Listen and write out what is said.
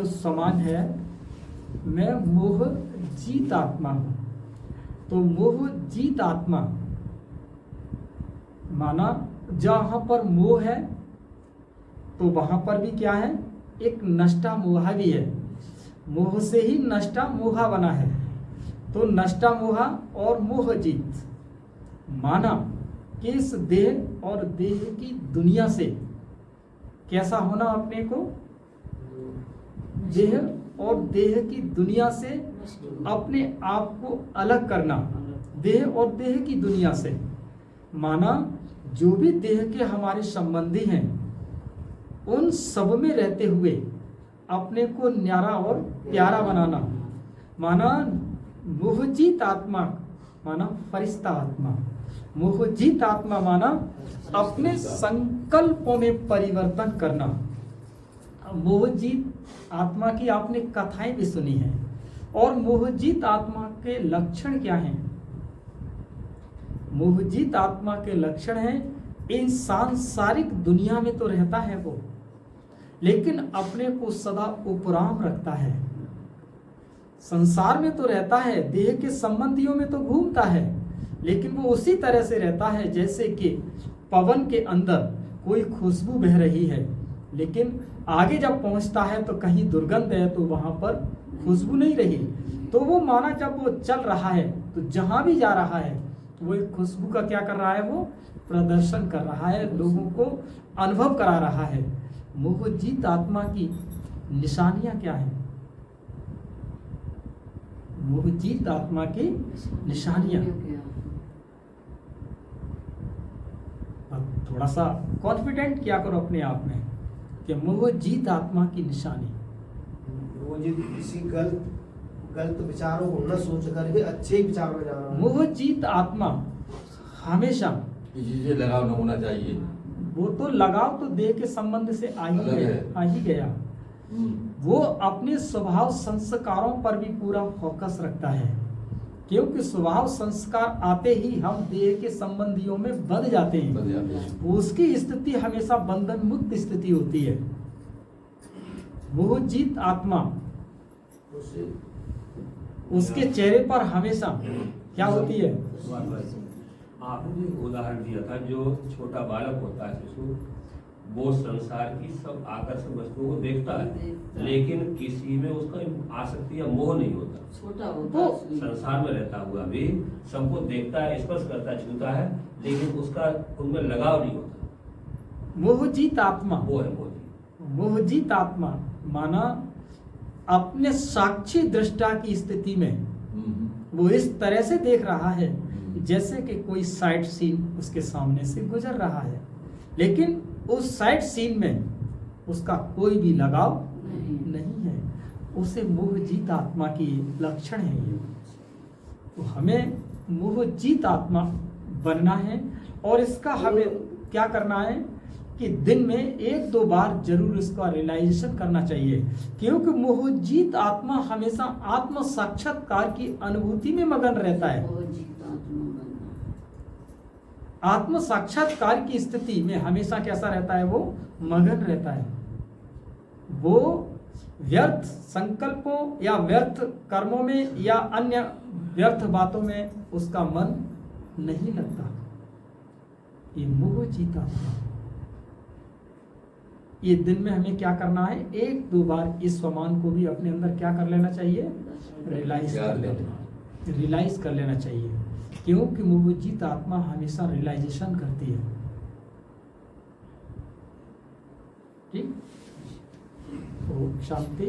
समान है, मैं मोह जीत आत्मा हूं। तो मोह जीत आत्मा माना जहां पर मोह है तो वहां पर भी क्या है, एक नष्टा मोहा भी है। मोह से ही नष्टा मोहा बना है। तो नष्टा मोहा और मोह जीत माना कि इस देह और देह की दुनिया से कैसा होना, अपने को देह और देह की दुनिया से अपने आप को अलग करना, देह और देह की दुनिया से। माना जो भी देह के हमारे संबंधी हैं उन सब में रहते हुए अपने को न्यारा और प्यारा बनाना। माना मोहजीत आत्मा माना फरिश्ता आत्मा। मोहजीत आत्मा माना अपने संकल्पों में परिवर्तन करना। मोहजीत आत्मा की आपने कथाएं भी सुनी हैं। और मोहजीत आत्मा के लक्षण क्या हैं? मोहजीत आत्मा के लक्षण हैं, इन सांसारिक दुनिया में तो रहता है वो, लेकिन अपने को सदा उपराम रखता है। संसार में तो रहता है, देह के संबंधियों में तो घूमता है, लेकिन वो उसी तरह से रहता है जैसे कि पवन के अंदर कोई खुशबू बह रही है, लेकिन आगे जब पहुंचता है तो कहीं दुर्गंध है तो वहां पर खुशबू नहीं रही। तो वो माना जब वो चल रहा है तो जहां भी जा रहा है तो वो एक खुशबू का क्या कर रहा है, वो प्रदर्शन कर रहा है, लोगों को अनुभव करा रहा है। मोहजीत आत्मा की निशानियां क्या है? मोहजीत आत्मा की निशानियां, थोड़ा सा कॉन्फिडेंट क्या करो अपने आप में कि मोहजीत आत्मा की निशानी। मोहजीत किसी गलत विचारों को न सोच करके अच्छे विचार में जाना। मोहजीत आत्मा हमेशा किसी से लगाव न होना चाहिए। वो तो लगाव तो देह के संबंध से आ ही गया। वो अपने स्वभाव संस्कारों पर भी पूरा फोकस रखता है, क्योंकि स्वभाव संस्कार आते ही हम देह के संबंधियों में बंध जाते हैं। उसकी स्थिति हमेशा बंधन मुक्त स्थिति होती है। मोहजीत आत्मा उसके चेहरे पर हमेशा क्या होती है? आपने जो उदाहरण दिया था, जो छोटा बालक होता है शिशु, वो संसार की सब आकर्षक वस्तुओं को देखता है, लेकिन किसी में उसका आसक्ति या मोह नहीं होता। छोटा होता वो संसार में रहता हुआ भी सबको देखता है, स्पर्श करता है, छूता है, लेकिन उसका उनमें लगाव नहीं होता। मोहजीत आत्मा वो है मोहजीत आत्मा माना अपने साक्षी दृष्टा की स्थिति में वो इस तरह से देख रहा है जैसे कि कोई साइड सीन उसके सामने से गुजर रहा है, लेकिन उस साइड सीन में उसका कोई भी लगाव नहीं है। उसे मोहजीत आत्मा की लक्षण है ये। तो हमें मोहजीत आत्मा बनना है, और इसका हमें क्या करना है कि दिन में 1-2 बार जरूर इसका रियलाइजेशन करना चाहिए, क्योंकि मोहजीत आत्मा हमेशा आत्म साक्षात्कार की अनुभूति में मगन रहता है। आत्म साक्षात्कार की स्थिति में हमेशा कैसा रहता है? वो मगन रहता है। वो व्यर्थ संकल्पों या व्यर्थ कर्मों में या अन्य व्यर्थ बातों में उसका मन नहीं लगता। ये मोहजीत आत्मा। ये दिन में हमें क्या करना है? 1-2 बार इस स्वमान को भी अपने अंदर क्या कर लेना चाहिए? रियलाइज कर लेना चाहिए, क्योंकि मोहजीत आत्मा हमेशा रियलाइजेशन करती है। ठीक, ओम शांति।